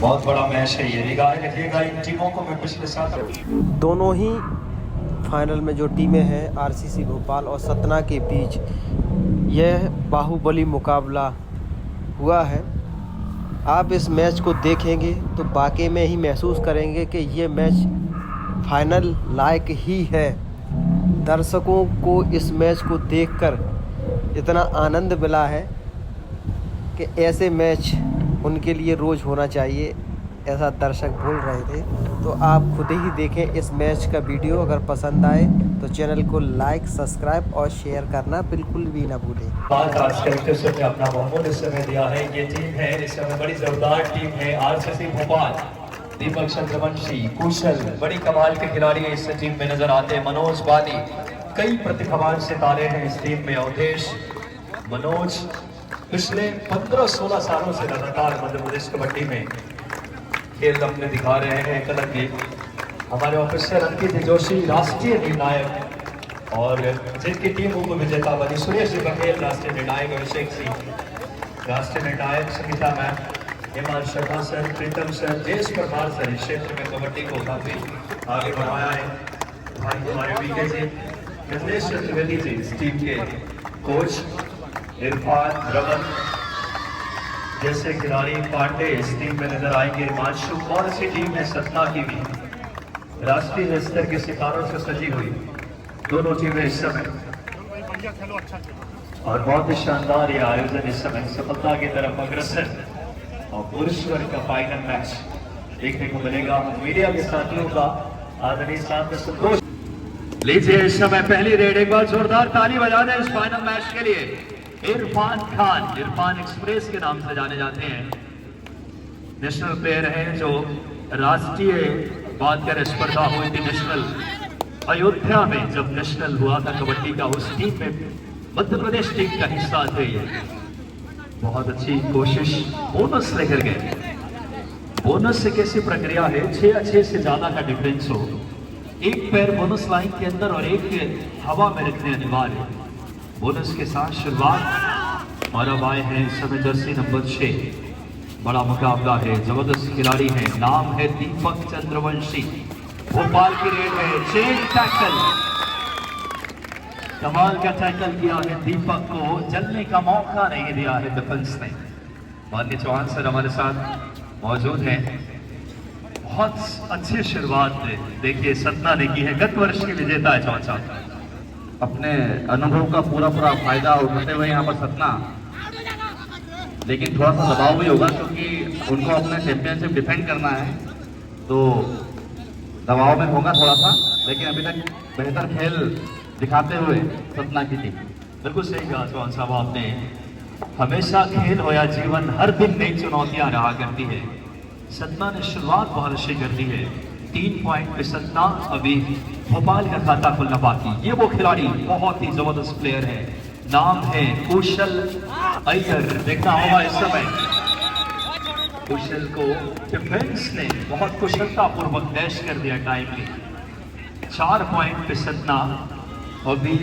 बहुत बड़ा मैच है ये। निगाहें रखिएगा इन टीमों को। मैं पिछले साल दोनों ही फाइनल में जो टीमें हैं आरसीसी भोपाल और सतना के बीच यह बाहुबली मुकाबला हुआ है। आप इस मैच को देखेंगे तो वाकई में ही महसूस करेंगे कि ये मैच फाइनल लायक ही है। दर्शकों को इस मैच को देखकर इतना आनंद मिला है कि ऐसे मैच उनके लिए रोज़ होना चाहिए, ऐसा दर्शक बोल रहे थे। तो आप खुद ही देखें इस मैच का वीडियो। अगर पसंद आए तो चैनल को लाइक, सब्सक्राइब और शेयर करना बिल्कुल भी ना भूलें। आज कलेक्टर से अपना बहुमूल्य समय दिया है। ये टीम है इस समय बड़ी जोरदार टीम है आरसीसी भोपाल। दीपक चंद्रवंशी, कुशल, बड़ी कमाल के खिलाड़ी इस टीम में नजर आते हैं। मनोज बाली, कई प्रतिभावान सितारे हैं इस टीम में। अवधेश, मनोज पिछले 15-16 सालों से लगातार मध्य प्रदेश कबड्डी में खेल अपने दिखा रहे हैं। एक अलग गेम। हमारे ऑफिसर अंकित जोशी राष्ट्रीय निर्णायक और जिनकी टीम उप विजेता बनी। सुरेश जी बघेल राष्ट्रीय निर्णायक, अभिषेक सिंह राष्ट्रीय निर्णायक, Sangeeta ma'am, Hemant Sharma sir, Pritam sir, Jayesh Parmar sir इस क्षेत्र में कबड्डी को काफी आगे बढ़ाया है। भाई हमारे वीके जी, गणेश चतुर्वेदी जी इस टीम के कोच, इरफान, रमन जैसे खिलाड़ी, पांडे इस टीम में नजर आएंगे। हिमांशु, कौन सी टीम है सतना की भी राष्ट्रीय स्तर के सितारों से सजी हुई दोनों टीमें इस समय। और बहुत ही शानदार ये आयोजन इस समय सफलता की तरफ अग्रसर। और पुरुष वर्ग का फाइनल मैच देखने को मिलेगा। मीडिया के साथियों का आदरणीय साथ संतोष लीजिए इस समय पहली रेड। एक बार जोरदार ताली बजा दें इस फाइनल मैच के लिए। इरफान खान, इरफान एक्सप्रेस के नाम से जाने जाते हैं। नेशनल प्लेयर हैं जो राष्ट्रीय बात करें स्पर्धा हुई थी नेशनल अयोध्या में, जब नेशनल हुआ था कबड्डी का, उस टीम में मध्य प्रदेश टीम का हिस्सा थे ये। बहुत अच्छी कोशिश, बोनस लेकर गए। बोनस से कैसी प्रक्रिया है, 6 से ज्यादा का डिफरेंस हो, एक पैर बोनस लाइन के अंदर और एक हवा में रखने अनिवार्य। बोनस के साथ शुरुआत और अब आए हैं इस समय जर्सी नंबर 6। बड़ा मुकाबला है, जबरदस्त खिलाड़ी है, नाम है दीपक चंद्रवंशी। भोपाल की रेड है, चेन टैकल, कमाल का टैकल किया है। दीपक को जलने का मौका नहीं दिया है डिफेंस ने। माननीय चौहान सर हमारे साथ मौजूद हैं। बहुत अच्छी शुरुआत देखिए सतना ने की है, गत वर्ष की विजेता है चौहान साहब। अपने अनुभव का पूरा फायदा उठाते हुए यहाँ पर सतना, लेकिन थोड़ा सा दबाव भी होगा क्योंकि उनको अपने चैंपियनशिप डिफेंड करना है, तो दबाव में होगा थोड़ा सा, लेकिन अभी तक बेहतर खेल दिखाते हुए सतना की टीम। बिल्कुल सही कहा चौहान साहब आपने। हमेशा खेल हो या जीवन, हर दिन नई चुनौतियां रहा करती है। सतना ने शुरुआत बहुत अच्छी कर दी है। 3 पॉइंट पे सतना, अभी भोपाल का खाता खुलना बाकी। ये वो खिलाड़ी बहुत ही जबरदस्त प्लेयर है, नाम है कुशल अय्यर। देखना होगा इस समय कुशल को डिफेंस ने बहुत कुशलता पूर्वक डैश कर दिया टाइमली। 4 पॉइंट पे सतना, अभी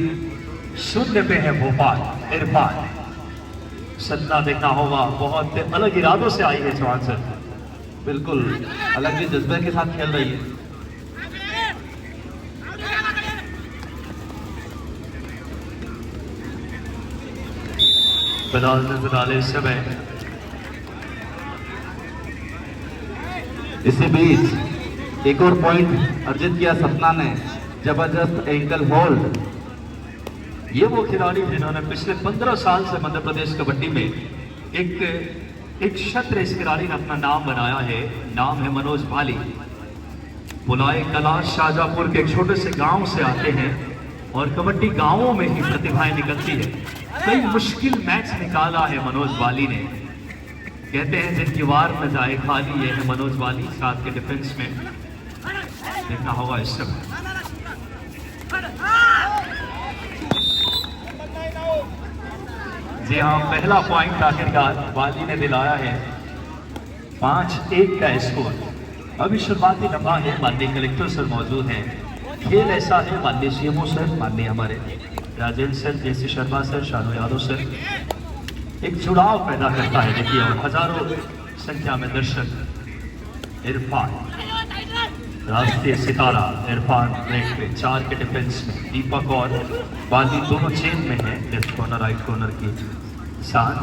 0 पे है भोपाल। इरफान, सतना देखना होगा बहुत अलग इरादों से आई है चौहान सर, बिल्कुल अलग ही जज्बे के साथ खेल रही है। फिलहाल नजर आ रहे इस समय। इसी बीच एक और पॉइंट अर्जित किया सतना ने, जबरदस्त एंकल होल्ड। ये वो खिलाड़ी जिन्होंने पिछले 15 साल से मध्य प्रदेश कबड्डी में एक क्षेत्र इस खिलाड़ी ने अपना नाम बनाया है। नाम है मनोज बाली। बुलाए कला शाहजहापुर के एक छोटे से गांव से आते हैं और कबड्डी गांवों में ही प्रतिभाएं निकलती है। कई मुश्किल मैच निकाला है मनोज बाली ने। कहते हैं जिनकी वार न जाए खाली, ये है मनोज बाली साथ के डिफेंस में। देखना होगा इस समय। जी हाँ, पहला पॉइंट आखिरकार बाली ने दिलाया है। 5-1 का स्कोर। अभी शुरुआती लम्हा है। माननीय कलेक्टर सर मौजूद हैं। खेल ऐसा है, माननीय सीएमओ सर, माननीय हमारे राजेंद्र सर, जेसी शर्मा सर, शानू यादव सर, एक जुड़ाव पैदा करता है। देखिए, और हजारों संख्या में दर्शक इरफान, राष्ट्रीय सितारा इरफान रेड पे 4 के डिफेंस में। दीपक और बाली दोनों चेन में है, लेफ्ट कॉर्नर राइट कॉर्नर की साथ।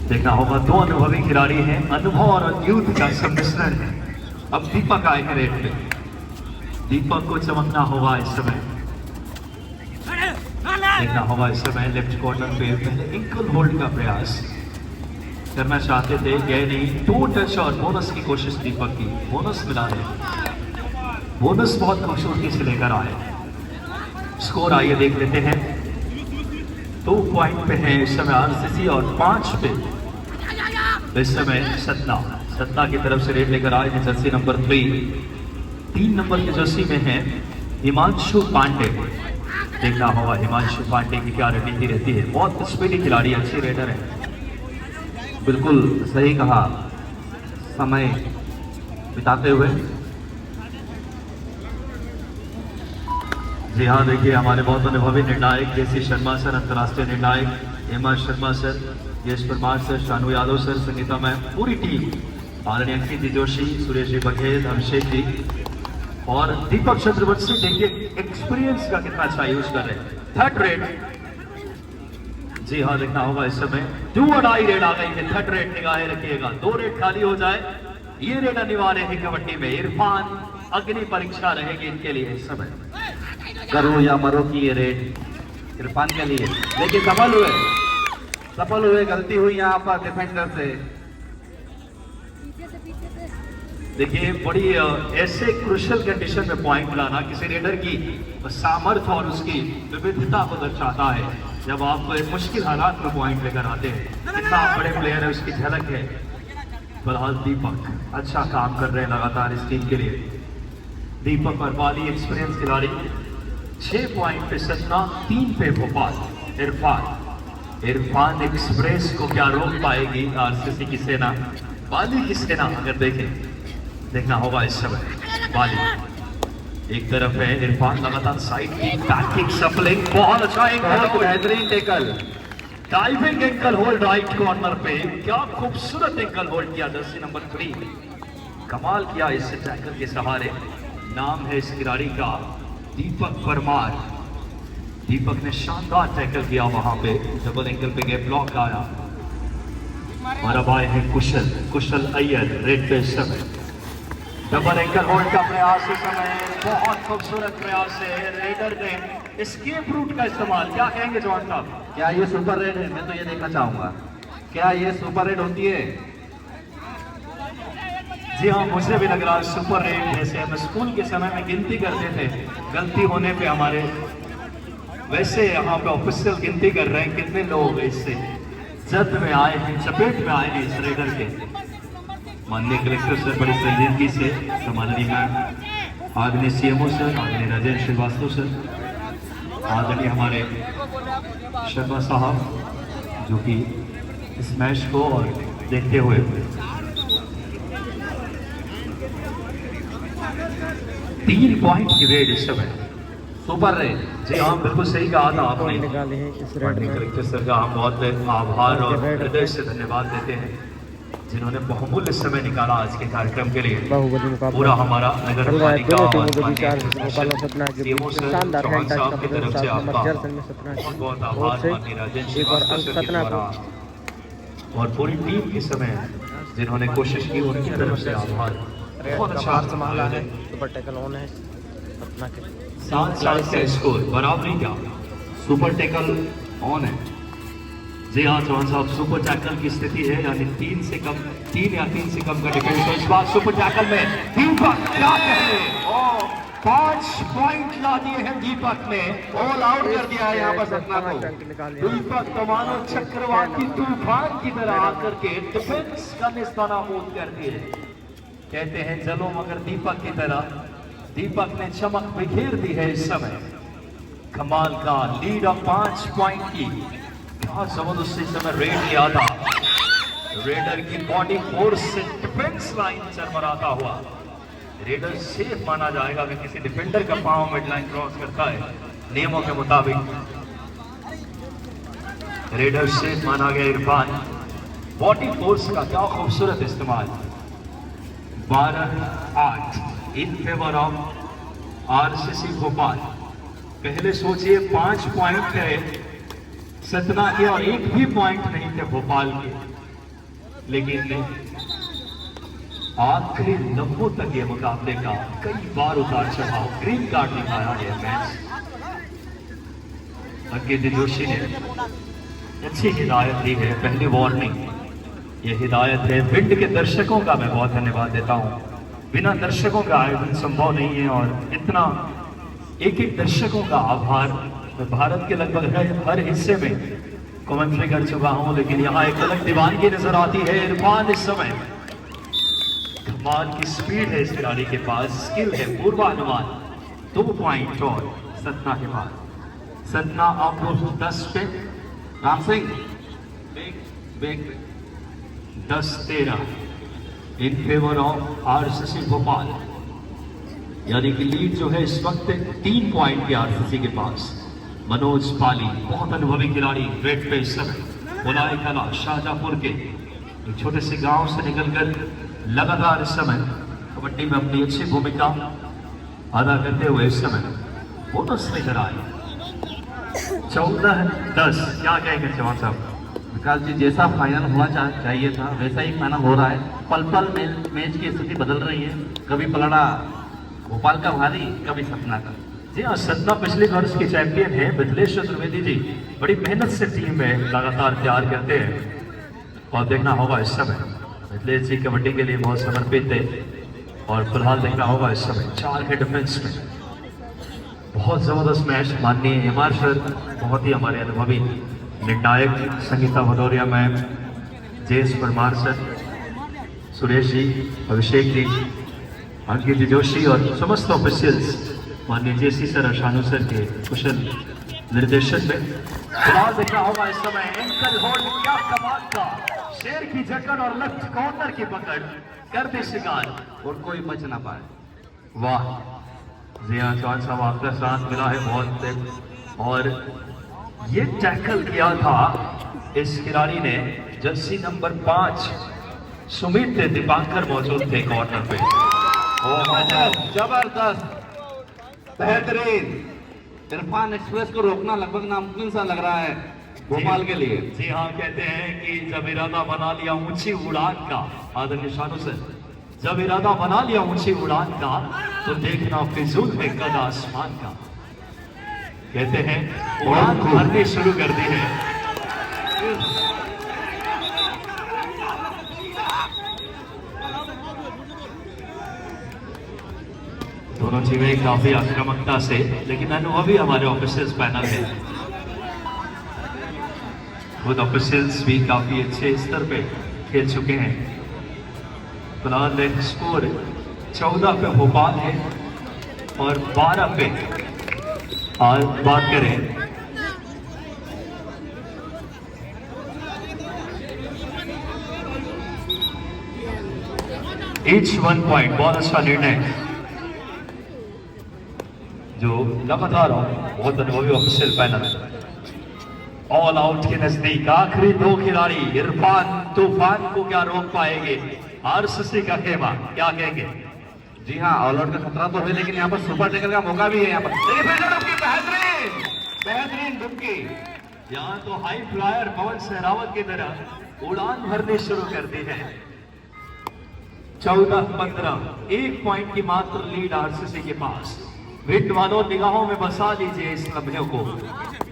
देखना होगा, 2 अनुभवी खिलाड़ी हैं, अनुभव और यूथ का सम्मिश्रण है। अब दीपक आए हैं रेड पे, दीपक को चमकना होगा इस समय। देखना होगा इस समय लेफ्ट कॉर्नर पे पहले एंकल होल्ड का प्रयास करना चाहते थे, गए नहीं। 2 टच और बोनस की कोशिश दीपक की, बोनस मिला है। बोनस बहुत खूबसूरती से लेकर आए। स्कोर आइए देख लेते हैं। 2 पॉइंट पे है इस समय आरसीसी और 5 पे इस समय सतना की तरफ से रेड लेकर आए हैं जर्सी नंबर 3 नंबर की जर्सी में है हिमांशु पांडे। देखना होगा हिमांशु पांडे की क्या रणनीति रहती है। बहुत स्पीडी खिलाड़ी, अच्छी रेडर है। बिल्कुल सही कहा, समय बिताते हुए। जी हाँ, देखिए हमारे बहुत अनुभवी निर्णायक केसी शर्मा सर, अंतर्राष्ट्रीय निर्णायक Hema Sharma sir, Yash Parmar sir, Shanu Yadav sir, Sangeeta ma'am, पूरी टीम, आदरणीय अंकित जी जोशी, सुरेश जी बघेल, अभिषेक जी और दीपक चंद्रवंशी। देखिए एक्सपीरियंस का कितना अच्छा यूज कर रहे हैं। 3rd रेड, जी हाँ, देखना होगा इस समय 2 और आई रेड आ गई है। 3rd रेड निगाहें रखिएगा, 2 रेड खाली हो जाए, ये रेड अनिवार्य है कबड्डी में। इरफान, अग्नि परीक्षा रहेगी इनके लिए इस समय। करो या मरो की ये रेड इरफान के लिए, लेकिन सफल हुए। गलती हुई यहाँ पर डिफेंडर से। देखिए बड़ी ऐसे क्रुशियल कंडीशन में पॉइंट लाना किसी रेडर की सामर्थ्य और उसकी विविधता को दर्शाता है। जब आप मुश्किल हालात में पॉइंट लेकर आते हैं, कितना बड़े प्लेयर है उसकी झलक है। फिलहाल दीपक अच्छा काम कर रहे हैं लगातार इस टीम के लिए। दीपक और बाली एक्सपीरियंस खिलाड़ी। 6 पॉइंट पे सतना, 3 पे भोपाल। इरफान एक्सप्रेस को क्या रोक पाएगी आरसीसी की सेना, बाली की सेना? अगर देखें, देखना होगा इस समय। बाली एक तरफ है, इरफान लगातार साइड की बैकिंग सफलिंग, बहुत अच्छा बेहतरीन tackle, diving ankle hold right corner पे। क्या खूबसूरत एंकल होल्ड किया जर्सी नंबर 3, कमाल किया इस टैकल के सहारे। नाम है इस खिलाड़ी का दीपक परमार। दीपक ने शानदार टैकल किया वहां पे, डबल एंकल पे गए, ब्लॉक आया। और अब आए हैं कुशल अय्यर रेड पे इस समय। डबल एंकल होल्ड का प्रयास इस समय, बहुत खूबसूरत प्रयास है। रेडर ने एस्केप रूट का इस्तेमाल, क्या कहेंगे जवान साहब? क्या ये सुपर रेड है? मैं तो ये देखना चाहूंगा, क्या ये सुपर रेड होती है? जी हाँ, मुझे भी लग रहा है सुपर रेड। जैसे हम स्कूल के समय में गिनती करते थे, गलती होने पे हमारे, वैसे यहाँ पे ऑफिशियल गिनती कर रहे हैं कितने लोग इससे जद में आए हैं, चपेट में आए हैं इस रेडर के। माननीय कलेक्टर सर बड़ी संजीदगी से, माननीय मैम, आदरणीय सीएमओ सर, आदरणीय राजेंद्र श्रीवास्तव सर, आदरणीय हमारे शर्मा साहब, जो कि इस मैच को और देखते हुए 3 पॉइंट की रेड इस समय, सुपर रेड। जी हाँ, बिल्कुल सही कहा था आपने। निकाले हैं इस रेड माननीय में। कलेक्टर सर का हम बहुत आभार और हृदय से धन्यवाद देते हैं, जिन्होंने बहुमूल्य समय निकाला आज के कार्यक्रम के लिए। बाहुबली मुकाबला पूरा हमारा नगर पालिका दोनों और टीमों के बीच माननीय आरसीसी भोपाल और सतना के सीएमओ बीच सर, शानदार चौहान हैंड टच साहब का की तरफ प्रदर्शन से 7 नंबर आपका जर्सी में सतना बहुत बहुत और आभार। से माननीय राजेंद्र एक और श्रीवास्तव अंक सर के सतना द्वारा और पूरी टीम के समय जिन्होंने कोशिश की, उनकी तरफ से आभार। बहुत अच्छा संभाला है, सुपर टैकल ऑन है सतना के 7-7 का स्कोर, बराबरी का सुपर टेकल ऑन है। जी हाँ चौहान साहब, सुपर टैकल की स्थिति है, यानी 3 से कम, 3 या 3 से कम का डिफेंस। तो इस बार सुपर टैकल में दीपक क्या कहे, 5 पॉइंट ला दिए हैं दीपक ने, ऑल आउट कर दिया है यहाँ पर सतना को। दीपक तो मानो चक्रवाती तूफान की तरह आकर के डिफेंस का निस्तानाबूद कर दिए। कहते हैं जलो मगर दीपक की तरह, दीपक ने चमक बिखेर दी है इस समय। कमाल का लीड ऑफ 5 पॉइंट की, क्या जबरदस्त इस समय रेड किया था। रेडर की बॉडी फोर्स से डिफेंस लाइन चरमराता हुआ। रेडर सेफ माना जाएगा अगर किसी डिफेंडर का पांव मिड लाइन क्रॉस करता है नियमों के मुताबिक। रेडर सेफ माना गया इरफान। बॉडी फोर्स का क्या खूबसूरत इस्तेमाल। 12-8 इन फेवर ऑफ आरसीसी भोपाल। पहले सोचिए 5 पॉइंट थे सतना के और एक भी पॉइंट नहीं थे भोपाल के, लेकिन नहीं, आखिरी लम्हों तक ये मुकाबले का कई बार उतार चढ़ाव, ग्रीन कार्ड दिखाया गया मैच। अंकित जोशी ने अच्छी हिदायत दी है, पहली वार्निंग ये हिदायत है। पिंड के दर्शकों का मैं बहुत धन्यवाद देता हूं, बिना दर्शकों का आयोजन संभव नहीं है और इतना एक एक दर्शकों का आभार मैं भारत के लगभग हर हिस्से में कमेंट्री कर चुका हूं, लेकिन यहाँ एक अलग दीवानगी नजर आती है। इरफान इस समय कमाल की स्पीड है इस खिलाड़ी के पास, स्किल है, पूर्वानुमान। 2 पॉइंट और सतना के पास। सतना आउटपुट 10 पे, राम सिंह 10-13 इन फेवर ऑफ आरसीसी भोपाल, यानी कि लीड जो है इस वक्त 3 पॉइंट के आरसीसी के पास। मनोज पाली बहुत अनुभवी खिलाड़ी, रेड पे इस समय। बुलाए कला शाहजहांपुर के एक छोटे से गांव से निकलकर लगातार इस समय कबड्डी में अपनी अच्छी भूमिका अदा करते हुए इस समय बोनस लेकर आए। 14-10 क्या कहेंगे चौहान साहब? विकास जी, जैसा फाइनल होना चाहिए था वैसा ही फाइनल हो रहा है। पल पल मैच की स्थिति बदल रही है, कभी पलड़ा भोपाल का भारी, कभी सतना का। जी हाँ, सतना पिछले वर्ष के चैंपियन है। मिथिलेश चतुर्वेदी जी बड़ी मेहनत से टीम में लगातार तैयार करते हैं और देखना होगा इस समय मिथिलेश जी कबड्डी के लिए बहुत समर्पित थे और फिलहाल देखना होगा इस समय 4 के डिफेंस में बहुत जबरदस्त मैच। माननीय एमआर सर बहुत ही हमारे अनुभवी निर्णायक, Sangeeta Bhadauria ma'am, JS Parmar sir, Suresh ji, Abhishek ji, Ankit Joshi और समस्त ऑफिशियल्स, माननीय जेसी सर और शानू सर के कुशल निर्देशन में फिलहाल देखना होगा इस समय एंकल होल्ड। क्या कमाल का, शेर की जकड़ और लेफ्ट कॉर्नर की पकड़ कर दे शिकार और कोई बच ना पाए। वाह जी हाँ चौहान साहब, आपका साथ मिला है बहुत। और ये टैकल किया था इस खिलाड़ी ने, जर्सी नंबर 5 सुमित दीपांकर मौजूद थे कॉर्नर पे। जबरदस्त, बेहतरीन। इरफान एक्सप्रेस को रोकना लगभग नामुमकिन सा लग रहा है भोपाल के लिए। जी हाँ, कहते हैं कि जब इरादा बना लिया ऊंची उड़ान का, आदरणीय शानू सर, जब इरादा बना लिया ऊंची उड़ान का तो देखना फिजूल है कद आसमान का। कहते हैं उड़ान भरनी शुरू कर दी है। दोनों टीमें काफी आक्रामकता से, लेकिन अनुभवी हमारे ऑफिसर्स पैनल है। खुद ऑफिसर्स भी काफी अच्छे स्तर पे खेल चुके हैं। फिलहाल स्कोर 14 पे भोपाल है और 12 पे आज बात करें ईच 1 पॉइंट। बहुत अच्छा निर्णय जो लगातार बहुत अनुभवी ऑफिशियल पैनल ऑल आउट के नजदीक। आखिरी 2 खिलाड़ी इरफान तूफान को क्या रोक पाएंगे? आरसीसी का खेमा, क्या कहेंगे? जी हाँ, ऑल आउट का खतरा तो है, लेकिन यहाँ पर सुपर टेकर का मौका भी है। यहाँ पर बेहतरीन डुबकी, यहाँ तो हाई फ्लायर पवन सहरावत की तरह उड़ान भरनी शुरू कर दी है। 14-15, 1 पॉइंट की मात्र लीड आरसीसी के पास। विंड वालों, निगाहों में बसा लीजिए इस लम्हे को,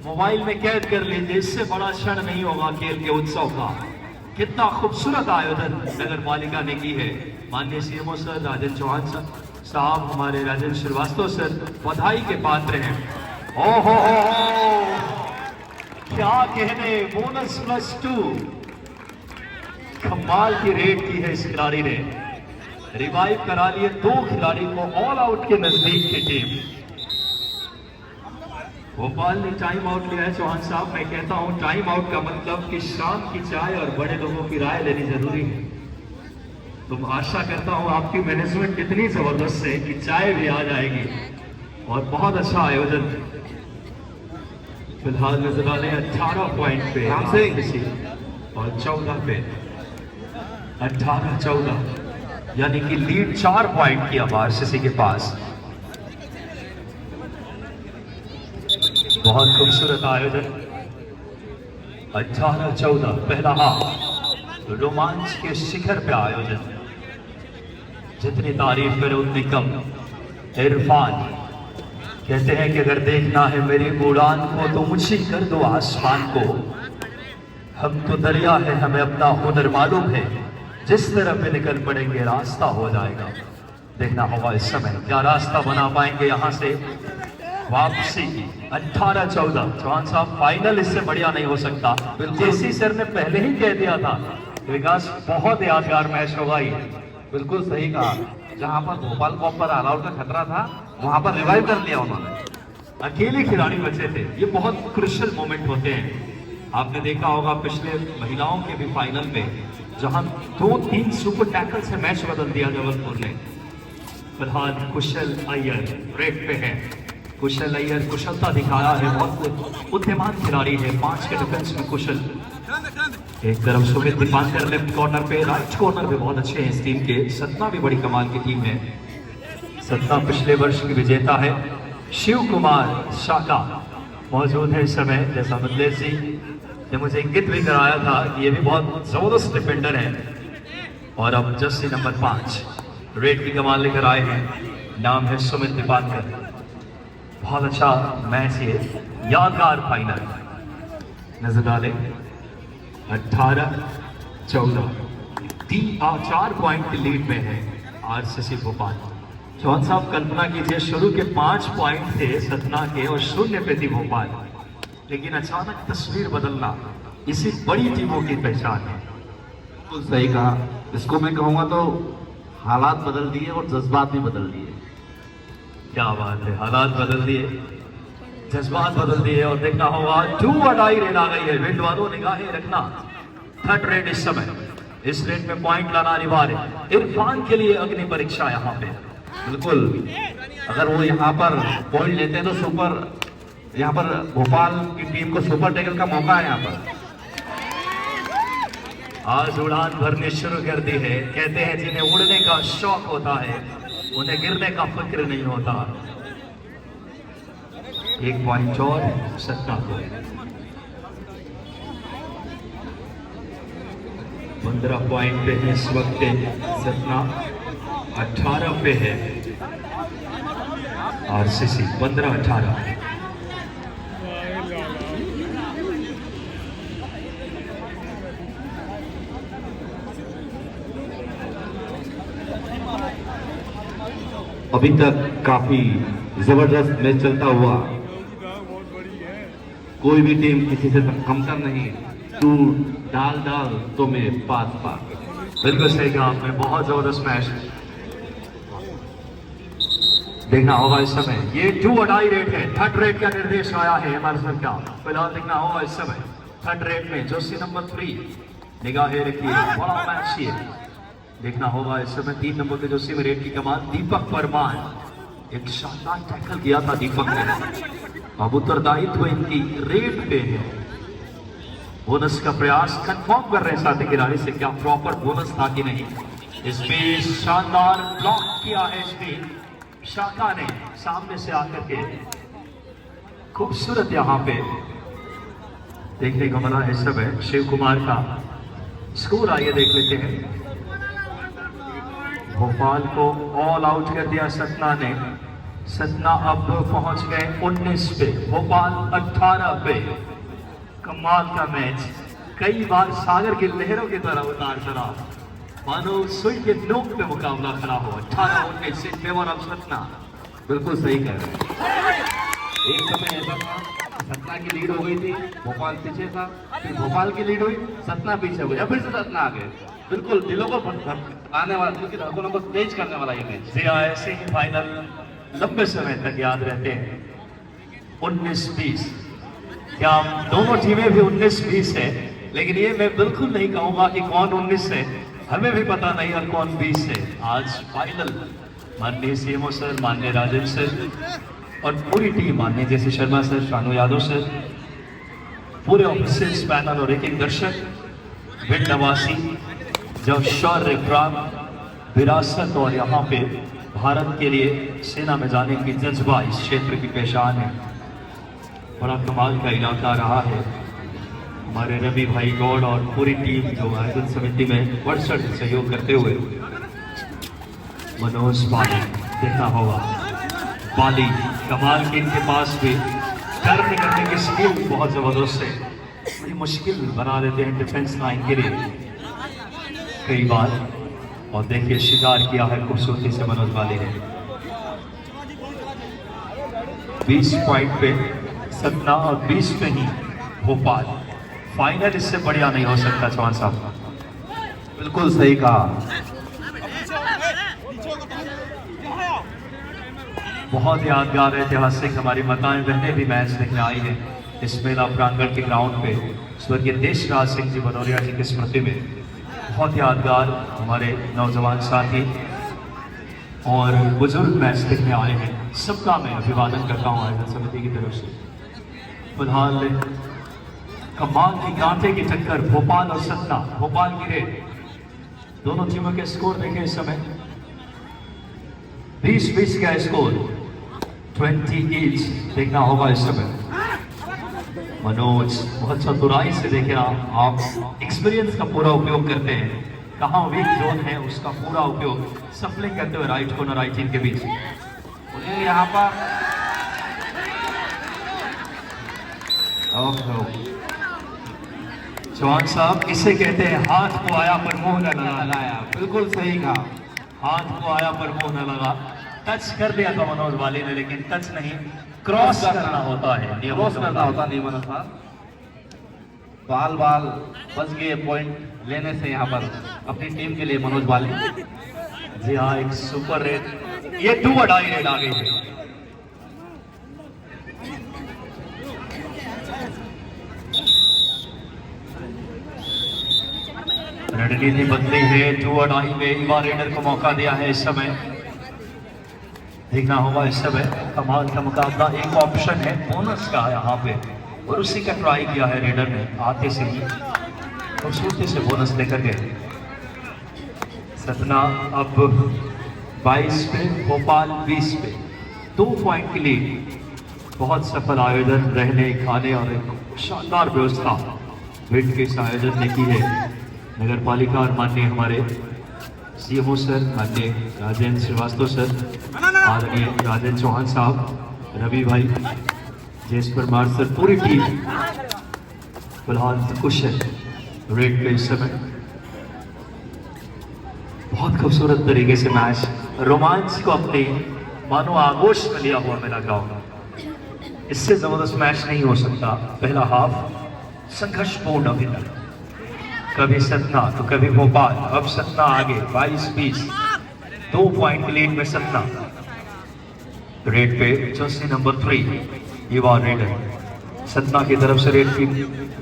मोबाइल में कैद कर लीजिए, इससे बड़ा क्षण नहीं होगा खेल के उत्सव का। कितना खूबसूरत आयोजन नगर पालिका ने की है। माननीय सीएमओ सर राजन चौहान साहब, हमारे राजन श्रीवास्तव सर बधाई के पात्र हैं। ओहो क्या कहने, बोनस +2 कमाल की रेड की है इस खिलाड़ी ने। रिवाइव करा लिए 2 खिलाड़ी को ऑल आउट के नजदीक की टीम। भोपाल ने टाइम आउट लिया है चौहान साहब। मैं कहता हूं टाइम आउट का मतलब कि शाम की चाय और बड़े लोगों की राय लेनी जरूरी है। तो आशा करता हूं आपकी मैनेजमेंट इतनी जबरदस्त है कि चाय भी आ जाएगी और बहुत अच्छा आयोजन फिलहाल नजर आ रहे हैं। 18 पॉइंट पे और 14 पे 18-14, यानी कि लीड 4 पॉइंट की अब आरसीसी के पास। बहुत खूबसूरत आयोजन। 18-14 पहला हाफ, रोमांच के शिखर पे आयोजन। जितनी तारीफ करे उतनी कम। इरफान कहते हैं कि अगर देखना है मेरी उड़ान को तो ऊंची कर दो आसमान को। हम तो दरिया है, हमें अपना हुनर मालूम है, जिस तरफ भी निकल पड़ेंगे रास्ता हो जाएगा। देखना होगा इस समय क्या रास्ता बना पाएंगे यहाँ से वापसी की। 18-14 चौहान साहब, फाइनल इससे बढ़िया नहीं हो सकता। जेसी सर ने पहले ही कह दिया था विकास बहुत यादगार मैच होगा ये। बिल्कुल सही कहा। जहां पर भोपाल को पर ऑल आउट का खतरा था, वहां पर रिवाइव कर लिया उन्होंने। अकेले खिलाड़ी बचे थे। ये बहुत क्रुशियल मोमेंट होते हैं। आपने देखा होगा पिछले महिलाओं के भी फाइनल में, जहां 2-3 सुपर टैकल से मैच बदल दिया जबलपुर ने। फिलहाल कुशल अय्यर रेड पे है। कुशल अय्यर कुशलता दिखाया है, बहुत बुद्धिमान खिलाड़ी है। 5 के डिफेंस में कुशल। एक तरफ सुमित दीपांकर लेफ्ट कॉर्नर पे, राइट कॉर्नर पे बहुत अच्छे हैं इस टीम के। सतना भी बड़ी कमाल की टीम है। सतना पिछले वर्ष की विजेता है। शिव कुमार शाका मौजूद है इस समय। जैसा मिथिलेश जी ने मुझे इंगित भी कराया था कि ये भी बहुत जबरदस्त डिफेंडर है। और अब जर्सी नंबर 5 रेड की कमाल लेकर आए हैं, नाम है सुमित दीपांकर। बहुत अच्छा मैच है, यादगार फाइनल। नजर डालें 18-14 4 पॉइंट की लीड में है आरसीसी भोपाल। चौहान साहब, कल्पना कीजिए शुरू के 5 पॉइंट थे सतना के और 0 पे थी भोपाल, लेकिन अचानक तस्वीर बदलना इसी बड़ी टीमों की पहचान है। बिल्कुल सही कहा। इसको मैं कहूंगा तो हालात बदल दिए और जज्बात भी बदल दिए। क्या बात है, हालात बदल दिए, जज्बात बदल दिए। और देखना होगा 2 अडाई रेड आ गई है। विंड वालों निगाहें रखना, 3rd रेड इस समय। इस रेड में पॉइंट लाना अनिवार्य। इरफान के लिए अग्नि परीक्षा यहाँ पे। बिल्कुल, अगर वो यहाँ पर पॉइंट लेते हैं तो सुपर, यहाँ पर भोपाल की टीम को सुपर टैकल का मौका है। यहाँ पर आज उड़ान भरने शुरू कर दी है। कहते हैं जिन्हें उड़ने का शौक होता है उन्हें गिरने का फिक्र नहीं होता। 1 पॉइंट और सतना को। 15 पॉइंट पे है इस वक्त सतना, 18 पे है आरसीसी। 15-18। अभी तक काफी जबरदस्त मैच चलता हुआ, कोई भी टीम किसी से कमतर नहीं। तू डाल तो मैं पास। बिल्कुल सही कहा आपने, बहुत जबरदस्त मैच। देखना होगा इस समय, ये 2 अडाई रेड है। 3rd रेड का निर्देश आया है हमारे सर का। फिलहाल देखना होगा इस समय 3rd रेड में जर्सी नंबर 3 निगाहें रखिए। बड़ा मैच ये देखना होगा इस समय। 3 नंबर के जर्सी में रेड की कमान दीपक परमार। एक शानदार टैकल किया था दीपक ने। अब उत्तरदायित्व इनकी रेड पे है। बोनस का प्रयास कंफर्म कर रहे हैं साथी खिलाड़ी से, क्या प्रॉपर बोनस था कि नहीं। इस बीच शानदार ब्लॉक किया है इसने शाखा ने सामने से आकर के। खूबसूरत यहाँ पे देखने को मिला इस समय शिव कुमार का स्कोर। आइए देख लेते हैं। भोपाल को ऑल आउट कर दिया सतना ने। सतना अब पहुंच गए 19 पे, भोपाल 18 पे। कमाल का मैच, कई बार सागर की लहरों की तरह उतार चढ़ा, मानो सुई के नोक पे मुकाबला खड़ा हो। 18-19 in favor of सतना। बिल्कुल सही कह रहे हैं। एक समय ऐसा था, सतना की लीड हो गई थी, भोपाल पीछे था, फिर भोपाल की लीड हुई, सतना पीछे हो गया, फिर से सतना आ गए। बिल्कुल दिलों को आने वाला, क्योंकि धड़कनों को तेज करने वाला ये मैच। जी हाँ, ऐसे ही फाइनल लंबे समय तक याद रहते हैं। 19-20, क्या दोनों टीमें भी 19-20 है, लेकिन ये मैं बिल्कुल नहीं कहूंगा कि कौन 19 है, हमें भी पता नहीं और कौन 20 है। आज फाइनल माननीय सीएमओ सर, माननीय राजेंद्र सर और पूरी टीम, माननीय जैसे शर्मा सर, शानू यादव सर, पूरे ऑफिसर्स पैनल और एक दर्शक, विंड नवासी, जो शौर्य प्रांत विरासत और यहाँ पे भारत के लिए सेना में जाने की जज्बा इस क्षेत्र की पहचान है। बड़ा कमाल का इलाका रहा है। हमारे रवि भाई गौड़ और पूरी टीम जो आयोजन समिति में बढ़ चढ़ सहयोग करते हुए मनोज बाली देखना होगा, बाली कमाल के इनके पास भी टर्न करने की स्किल बहुत जबरदस्त है, बड़ी मुश्किल बना देते हैं डिफेंस लाइन के लिए कई बार। और देखिए शिकार किया है खूबसूरती से मनोज बाली ने। 20 पॉइंट पे सतना और 20 पे ही भोपाल। फाइनल इससे बढ़िया नहीं हो सकता चौहान साहब। बिल्कुल सही कहा। बहुत यादगार ऐतिहासिक हमारी माताएं बहनें भी मैच देखने आई है इस मेला प्रांगण के ग्राउंड पे स्वर्गीय देशराज सिंह जी भदौरिया जी की स्मृति में। बहुत यादगार हमारे नौजवान साथी और बुजुर्ग मैच देखने आए हैं, सबका मैं अभिवादन करता हूँ आयोजन समिति की तरफ से। फिलहाल कमाल की कांटे की टक्कर भोपाल और सतना, भोपाल की रेड। दोनों टीमों के स्कोर देखें इस समय 20-20 का स्कोर, 20 ईच देखना होगा इस समय। मनोज बहुत चतुराई से देखे आप एक्सपीरियंस का पूरा उपयोग करते हैं, कहाँ वीक जोन है उसका पूरा उपयोग सफलिंग करते हुए राइट कॉर्नर राइट टीम के बीच यहाँ पर चौहान साहब इसे कहते हैं हाथ को आया पर मुंह न लगाया। बिल्कुल सही कहा, हाथ को आया पर मुंह न लगा। टच कर दिया था मनोज वाले ने, लेकिन टच नहीं, क्रॉस करना होता है, क्रॉस करना होता नहीं मनोज साहब। बाल बाल बच गए पॉइंट लेने से यहाँ पर अपनी टीम के लिए मनोज बाली। जी हाँ, एक सुपर रेड, ये 2 अढ़ाई रेड आ गई है। रणनीति बदली है, 2 अढ़ाई में युवा रेडर को मौका दिया है इस समय। देखना होगा इस समय कमाल का मुकाबला। एक ऑप्शन है बोनस का यहाँ पे और उसी का ट्राई किया है रेडर ने, आते से ही खूबसूरती से बोनस लेकर गए। सतना अब 22 पे, भोपाल 20 पे, 2 पॉइंट की लीड। बहुत सफल आयोजन, रहने खाने और एक शानदार व्यवस्था वेट के इस आयोजन ने की है। नगर पालिका और माननीय हमारे सीएमओ सर, माननीय राजेंद्र श्रीवास्तव सर, आदरणीय राजेंद्र चौहान साहब, रवि भाई, जयेश परमार सर, पूरी टीम फिलहाल कुशल रेड पे इस समय। बहुत खूबसूरत तरीके से मैच, रोमांच को अपने मानो आगोश में लिया हुआ मैं लग रहा हूँ। इससे जबरदस्त मैच नहीं हो सकता। पहला हाफ संघर्षपूर्ण अभी तक, कभी सतना तो कभी भोपाल। अब सतना आगे 22-20, 2 पॉइंट की लीड में सतना। रेड पे जर्सी नंबर 3 युवा रेडर सतना की तरफ से रेड की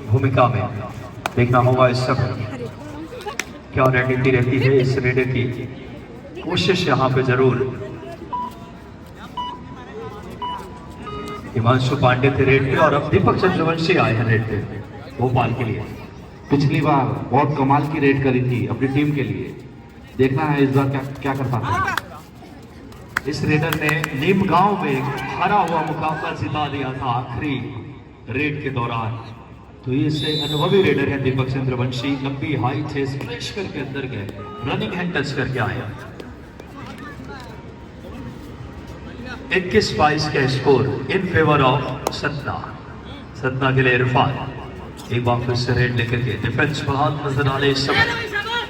भूमिका में। देखना होगा इस समय क्या रणनीति रहती है इस रेडर की, कोशिश यहाँ पे जरूर। हिमांशु पांडे थे रेड पे और अब दीपक चंद्रवंशी आए हैं रेड पे भोपाल के लिए। पिछली बार बहुत कमाल की रेड करी थी अपनी टीम के लिए, देखना है इस बार क्या करता है। इस रेडर ने नीमगांव में हारा हुआ मुकाबला जिता दिया था आखिरी रेड के दौरान। तो ये से अनुभवी रेडर है दीपक चंद्रवंशी। लंबी हाइट है, स्प्लैश करके अंदर गए, रनिंग हैंड टच करके आया। 21-22 का score in favour of Satna. Satna के लिए इरफान एक बार फिर से रेड लेकर के डिफेंस बहुत नजर आ रहे इस समय।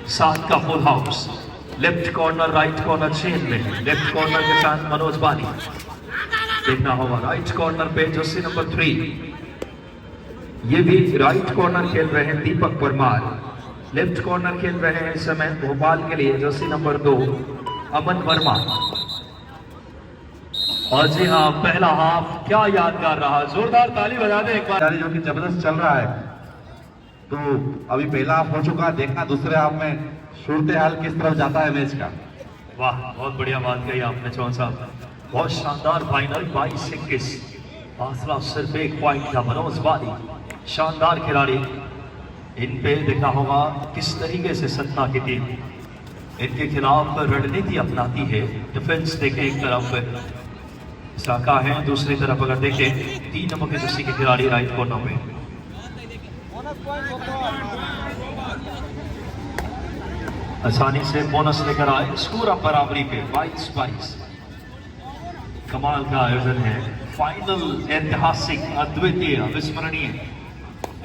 7 का full house, left corner right corner chain में, लेफ्ट कॉर्नर के साथ मनोज बानी। देखना होगा राइट कॉर्नर पे जर्सी नंबर 3, ये भी राइट कॉर्नर खेल रहे हैं दीपक परमार। लेफ्ट कॉर्नर खेल रहे हैं इस समय भोपाल के लिए जर्सी नंबर 2 अमन वर्मा। और जी हाँ, पहला हाफ क्या यादगार रहा, जोरदार ताली बजा दे एक बार। जो कि जबरदस्त चल रहा है। तो अभी पहला हाफ हो चुका, देखना दूसरे हाफ में सूरत हाल किस तरफ जाता है मैच का। वाह, बहुत बढ़िया बात कही आपने चौहान साहब। बहुत शानदार फाइनल 22-21, फासला सिर्फ 1 पॉइंट का। मनोज बाली शानदार खिलाड़ी, इन पे देखा होगा किस तरीके से सतना की टीम इनके खिलाफ रणनीति अपनाती है। डिफेंस देखें, एक तरफ साका है, दूसरी तरफ अगर देखें 3 नंबर के जर्सी के खिलाड़ी राइट कॉर्नर में। आसानी से बोनस लेकर आए, स्कोर अब बराबरी पे 22-22। कमाल का आयोजन है, फाइनल ऐतिहासिक, अद्वितीय, अविस्मरणीय।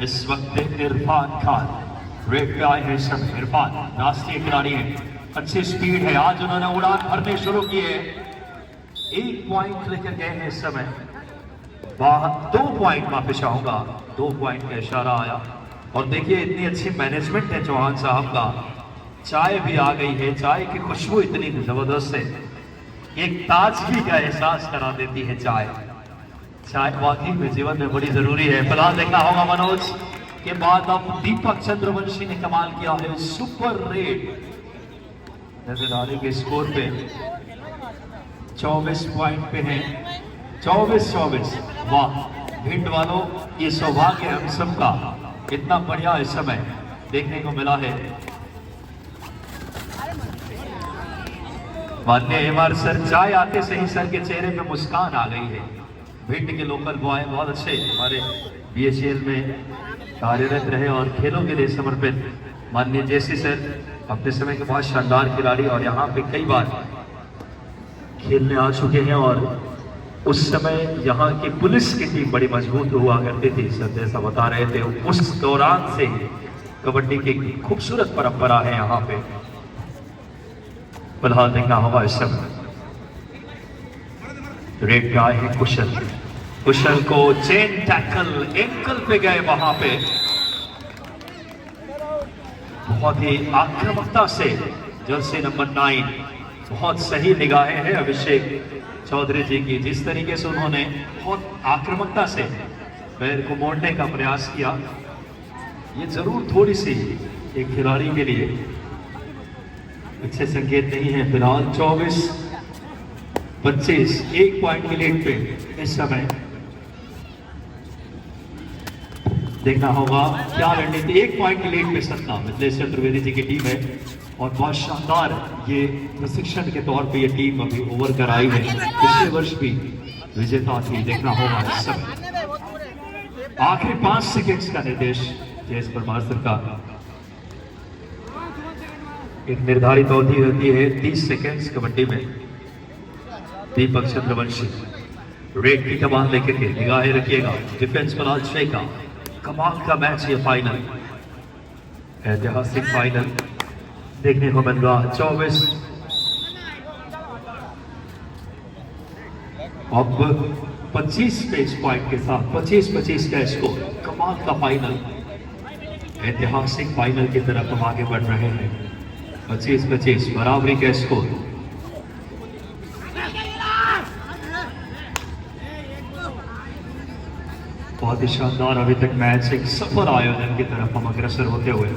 इस वक्त इरफान खान रेड पे आए हैं। सब इरफान राष्ट्रीय खिलाड़ी है, अच्छी स्पीड है, आज उन्होंने उड़ान भरने शुरू किए। 1 पॉइंट लेकर गए हैं इस समय, 2 पॉइंट माफी चाहूंगा, 2 पॉइंट का इशारा आया। और देखिए इतनी अच्छी मैनेजमेंट है चौहान साहब का, चाय भी आ गई है, चाय की खुशबू इतनी जबरदस्त है, एक ताजगी का एहसास करा देती है चाय। चाय वाकई में जीवन में बड़ी जरूरी है। फिलहाल देखना होगा मनोज के बाद अब दीपक चंद्रवंशी ने कमाल किया है, सुपर रेड नजर के स्कोर पे 24 पॉइंट पे है, 24-24। वाह भिंड वालों, ये सौभाग्य हम सबका, इतना बढ़िया इस समय देखने को मिला है। माननीय एमआर सर, चाय आते से ही सर के चेहरे पे मुस्कान आ गई है। भिंड के लोकल बॉय बहुत अच्छे, हमारे बीएचएल में कार्यरत रहे और खेलों के लिए समर्पित माननीय जेसी सर अपने समय के बहुत शानदार खिलाड़ी, और यहाँ पे कई बार खेलने आ चुके हैं। और उस समय यहाँ की पुलिस की टीम बड़ी मजबूत हुआ करती थी, सर जैसा बता रहे थे। उस दौरान से कबड्डी की खूबसूरत परंपरा है यहाँ पे। फिलहाल देखना होगा इस समय रेड पे आए हैं कुशल, कुशल को चेन टैकल एंकल पे गए, वहां पे बहुत ही आक्रामकता से जर्सी नंबर 9, बहुत सही निगाहें हैं अभिषेक चौधरी जी की, जिस तरीके से उन्होंने बहुत आक्रामकता से पैर को मोड़ने का प्रयास किया। ये जरूर थोड़ी सी एक खिलाड़ी के लिए अच्छे संकेत नहीं है। फिलहाल 24-25, 1 पॉइंट की लीड पे इस समय। देखना होगा क्या रणनीति, 1 पॉइंट की लीड पे सत्ता मिथिलेश चतुर्वेदी जी की टीम है, और बहुत शानदार ये प्रशिक्षण के तौर पे ये टीम अभी ओवर कर आई है, पिछले वर्ष भी विजेता थी। देखना होगा इस समय आखिरी 5 सेकेंड्स का निर्देश जयेश परमार सर का। एक निर्धारित अवधि होती है 30 सेकेंड्स कबड्डी में। दीपक चंद्रवंशी रेड की कमान लेकर के निगाहें रखिएगा, डिफेंस फिलहाल 6 का। कमाल का मैच ये फाइनल, ऐतिहासिक फाइनल देखने को मिल रहा। 24 अब 25 पेज पॉइंट के साथ 25-25 का स्कोर। कमाल का फाइनल, ऐतिहासिक फाइनल की तरफ हम आगे बढ़ रहे हैं। 25-25 बराबरी का स्कोर। बहुत ही शानदार अभी तक मैच, एक सफल आयोजन की तरफ हम अग्रसर होते हुए।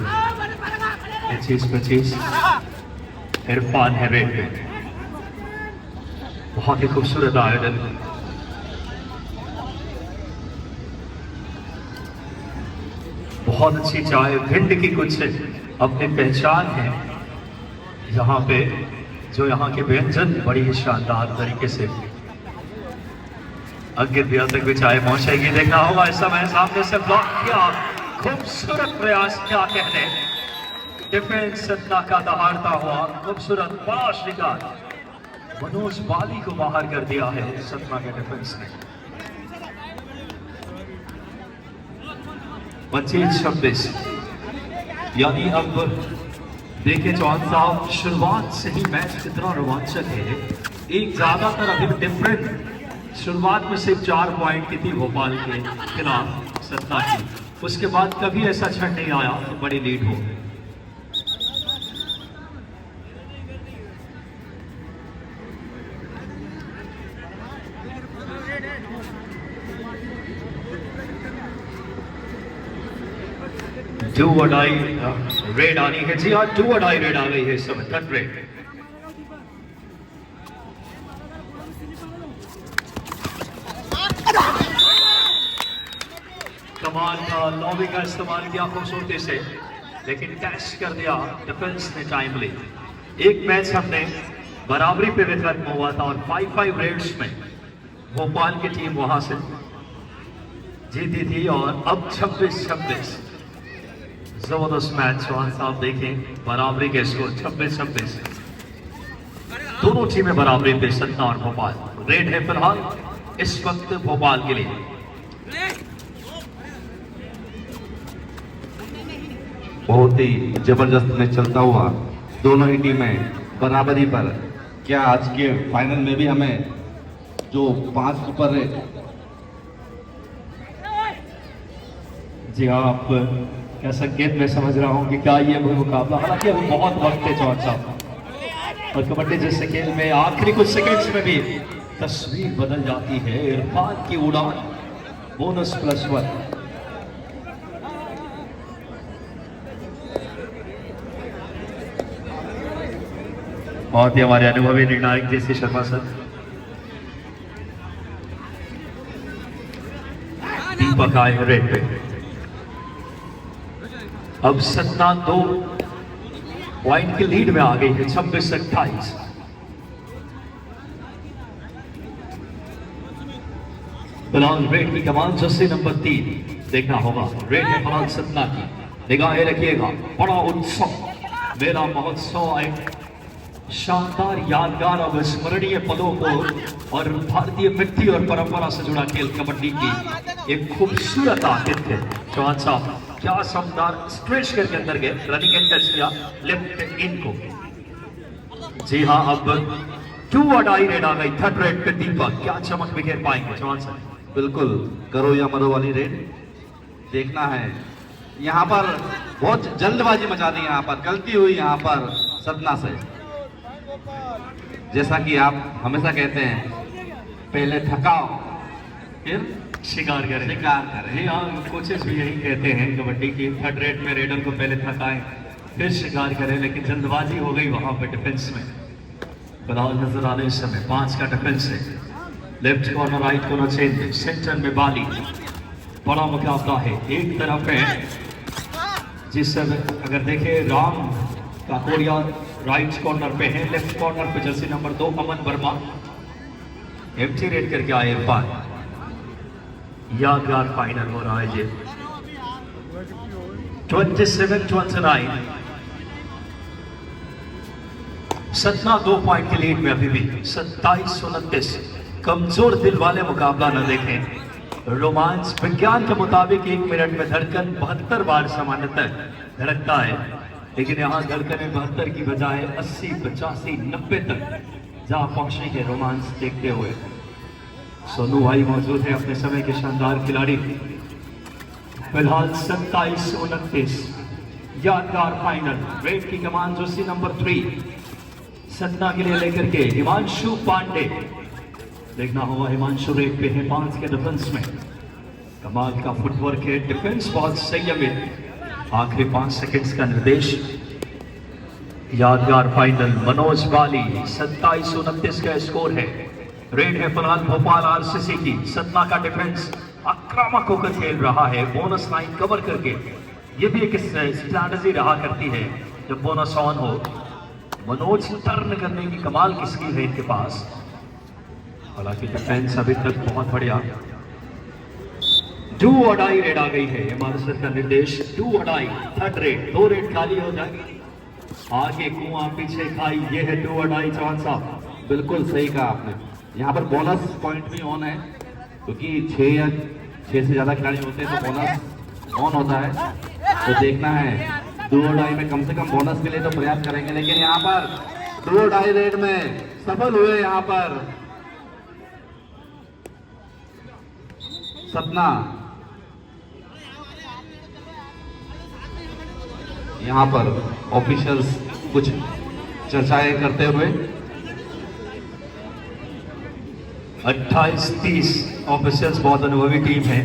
25-25 इरफान है रेड पे, बहुत ही खूबसूरत आयोजन। बहुत अच्छी चाय, भिंड की कुछ अपनी पहचान है यहाँ पे, जो यहाँ के व्यंजन बड़ी ही शानदार तरीके से अंकित भी तक भी चाय पहुंचेगी। देखना होगा इस समय, सामने से ब्लॉक किया, खूबसूरत प्रयास, क्या कहने, डिफेंस सतना का दहाड़ता हुआ खूबसूरत बड़ा शिकार। मनोज बाली को बाहर कर दिया है सतना के डिफेंस ने। 25-26 यानी अब देखिए चौहान साहब, शुरुआत से ही मैच कितना रोमांचक है। एक ज्यादातर अभी डिफरेंट, शुरुआत में सिर्फ 4 पॉइंट की थी भोपाल के खिलाफ सतना की, उसके बाद कभी ऐसा क्षण नहीं आया तो बड़ी लीड हो। डू और डाई रेड आनी है जी हाँ, डू और डाई रेड आ गई है इस समय, 3rd रेड। कमाल का लॉबी का इस्तेमाल किया खूबसूरती से, लेकिन कैच कर दिया डिफेंस ने टाइमली। एक मैच हमने बराबरी पे भी खत्म हुआ था और 5-5 रेड्स में भोपाल की टीम वहां से जीती थी और अब 26-26 जबरदस्त मैच। चौहान साहब देखें बराबरी के स्कोर 26-26, दोनों टीमें बराबरी पे, सतना और भोपाल। रेड है फिलहाल इस वक्त भोपाल के लिए। बहुत ही जबरदस्त मैच चलता हुआ, दोनों ही टीमें बराबरी पर। क्या आज के फाइनल में भी हमें जो 5 ऊपर जी हाँ, आप क्या संकेत मैं समझ रहा हूँ कि क्या ये वही मुकाबला, हालांकि अभी बहुत वक्त है चौहान साहब, और कबड्डी जैसे खेल में आखिरी कुछ सेकंड्स में भी तस्वीर बदल जाती है। इरफान की उड़ान, बोनस +1। बहुत ही हमारे अनुभवी निर्णायक जैसे शर्मा सर, दीपक आए रेड पे। अब सतना 2 पॉइंट की लीड में आ गई है 26-28। फिलहाल रेड की कमान जर्सी नंबर 3 देखना होगा। रेड है फिलहाल सतना की, निगाहें रखिएगा। बड़ा उत्सव, मेरा महोत्सव, एक शानदार, यादगार और स्मरणीय पलों को और भारतीय मिट्टी और परंपरा से जुड़ा खेल कबड्डी की एक खूबसूरत आतिथ्य। चौहान साहब क्या शानदार स्ट्रेच करके अंदर गए, रनिंग एंड टच किया लेफ्ट इन को। जी हाँ, अब 2 अडाई रेड आ गई, 3rd रेड पे दीपक, क्या चमक बिखेर पाएंगे चौहान साहब? बिल्कुल करो या मरो वाली रेड देखना है। यहाँ पर बहुत जल्दबाजी मचा दी, यहाँ पर गलती हुई यहाँ पर सतना से। जैसा कि आप हमेशा कहते हैं, पहले थकाओ फिर शिकार करें। शिकार हाँ, कोचेस भी यही कहते हैं कबड्डी की, 3rd रेड में रेडर को पहले थकाएं फिर शिकार करें, लेकिन जल्दबाजी हो गई वहां पे डिफेंस में। फिलहाल नजर आने इस समय 5 का डिफेंस है। Left corner, right corner change, centre में बाली। बड़ा मुकाबला है, एक तरफ है जिस सर अगर देखे राम काकोड़िया राइट कॉर्नर पे है, लेफ्ट कॉर्नर पे जर्सी नंबर 2 अमन वर्मा। एम्प्टी रेड करके आए इरफान। यादगार फाइनल हो रहा है ये 27-29। सतना 2 पॉइंट की लीड में अभी भी 27-29। कमजोर दिल वाले मुकाबला न देखें। रोमांच विज्ञान के मुताबिक 1 मिनट में धड़कन 72 बार सामान्यतः धड़कता है, लेकिन यहाँ धड़कनें 72 की बजाय 80, 85, 90 तक जा पहुंचने के रोमांच देखते हुए। सोनू भाई मौजूद है, अपने समय के शानदार खिलाड़ी। फिलहाल 27-29 यादगार फाइनल। रेड की कमान जर्सी नंबर 3 सतना के लिए लेकर के हिमांशु पांडे। देखना होगा, हिमांशु रेड पे है 5 के डिफेंस में। कमाल का फुटवर्क है, डिफेंस बहुत संयमित। आखिरी 5 सेकंड्स का निर्देश। यादगार फाइनल मनोज बाली, 27-29 का स्कोर है। रेड है फिलहाल भोपाल आरसीसी की। सतना का डिफेंस आक्रामक होकर खेल रहा है, बोनस लाइन कवर करके। ये भी एक स्ट्रैटेजी रहा करती है जब बोनस ऑन हो। मनोज टर्न करने की कमाल की स्किल है इनके पास। हालांकि डिफेंस अभी तक बहुत बढ़िया। 2 अडाई रेड आ गई है, हमारे सर का निर्देश। 2 अडाई 3rd रेड, 2 रेड खाली हो जाएगी। आगे कुआं पीछे खाई, ये है 2 अडाई। चौहान साहब बिल्कुल सही कहा आपने। यहाँ पर बोनस पॉइंट भी ऑन है, क्योंकि 6 या 6 से ज्यादा खिलाड़ी होते हैं तो बोनस ऑन होता है। तो देखना है 2 अडाई में कम से कम बोनस के लिए तो प्रयास करेंगे, लेकिन यहाँ पर 2 अडाई रेड में सफल हुए यहाँ पर सतना। यहाँ पर ऑफिशियल्स कुछ चर्चाएं करते हुए 28-30 ऑफिसर्स बहुत अनुभवी टीम है,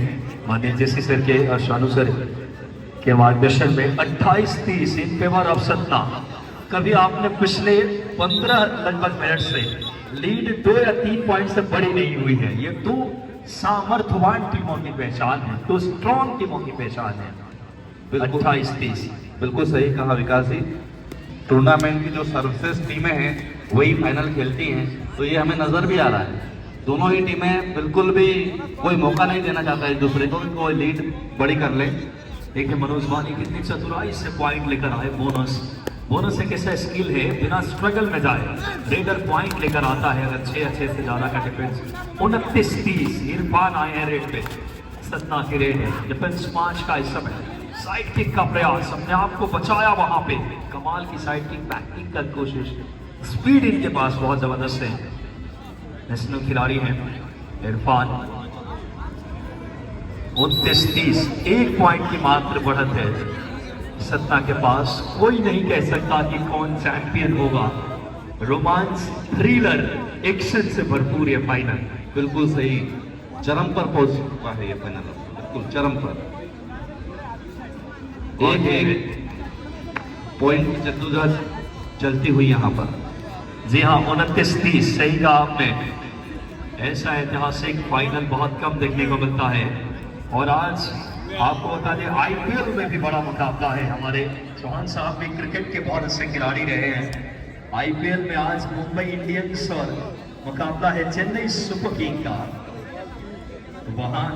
माननीय जेसी सर के और शानू सर के मार्गदर्शन में 28-30 इन फेवर ऑफ सतना। कभी आपने पिछले 15 लगभग मिनट से लीड 2 या 3 पॉइंट से बड़ी नहीं हुई है। ये 2 सामर्थ्यवान टीमों की पहचान है, तो स्ट्रॉन्ग टीमों की पहचान है। 28-30 बिल्कुल सही कहा विकास जी। टूर्नामेंट की जो सर्वश्रेष्ठ टीमें हैं वही फाइनल खेलती हैं, तो ये हमें नजर भी आ रहा है। दोनों ही टीमें बिल्कुल भी कोई मौका नहीं देना चाहता एक दूसरे को, कोई लीड बड़ी कर ले। देखिए मनोज वानी कितनी चतुराई से पॉइंट लेकर आए। बोनस एक ऐसा स्किल है, बिना स्ट्रगल में जाए रेडर पॉइंट लेकर आता है। अगर 6 से ज्यादा का डिफेंस 29-30 इरफान आए हैं रेड पे, सतना की रेड है। डिफेंस 5 का इस समय साइड किक का प्रयास, अपने आप को बचाया वहां पे, कमाल की साइड किक बैक किक का कोशिश। स्पीड इनके पास बहुत जबरदस्त है, नेशनल खिलाड़ी हैं इरफान। 29-30 1 पॉइंट की मात्र बढ़त है सतना के पास। कोई नहीं कह सकता कि कौन चैंपियन होगा। रोमांस, थ्रिलर, एक्शन से भरपूर ये फाइनल। बिल्कुल सही, चरम पर पहुंच चुका है ये फाइनल, बिल्कुल चरम पर। एक पॉइंट की जद्दोजहद चलती हुई यहाँ पर। जी हाँ, 29-30 सही कहा आपने। ऐसा ऐतिहासिक फाइनल बहुत कम देखने को मिलता है। और आज आपको बता दें आईपीएल में भी बड़ा मुकाबला है। हमारे चौहान साहब भी क्रिकेट के बहुत अच्छे खिलाड़ी रहे हैं। आईपीएल में आज मुंबई इंडियंस और मुकाबला है चेन्नई सुपर किंग का। तो वहां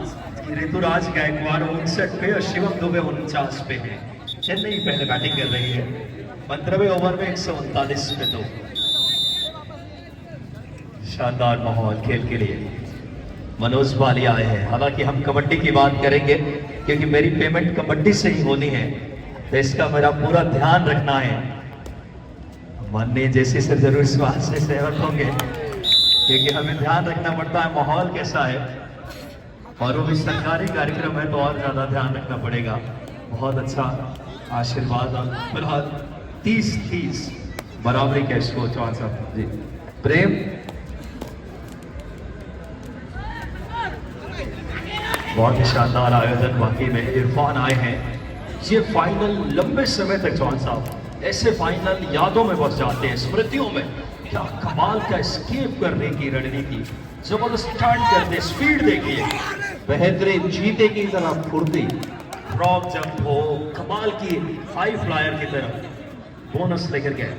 ऋतुराज गायकवाड़ 59 पे और शिवम दुबे 49 पे है। चेन्नई पहले बैटिंग कर रही है 15वें ओवर में 139 पे 2। शानदार माहौल खेल के लिए। मनोज वाली आए हैं। हालांकि हम कबड्डी की बात करेंगे क्योंकि मेरी पेमेंट कबड्डी से ही होनी है, तो इसका मेरा पूरा ध्यान रखना है। माननीय जेसी सर जरूर इस बात से सहमत होंगे क्योंकि हमें ध्यान रखना पड़ता है माहौल कैसा है, और वो भी सरकारी कार्यक्रम है तो और ज्यादा ध्यान रखना पड़ेगा। बहुत अच्छा आशीर्वाद। फिलहाल 30-30 बराबरी का स्कोर चौहान साहब जी। प्रेम बहुत ही शानदार आयोजन वाकई में। इरफान आए हैं। ये फाइनल लंबे समय तक चौहान साहब ऐसे फाइनल यादों में बस जाते हैं, स्मृतियों में। क्या कमाल का एस्केप करने की रणनीति, जबरदस्त टर्न करते, स्पीड देखिए, बेहतरीन चीते की तरह फुर्ती, फ्रॉग जंप हो, कमाल की हाई फ्लायर की तरह। बोनस लेकर गए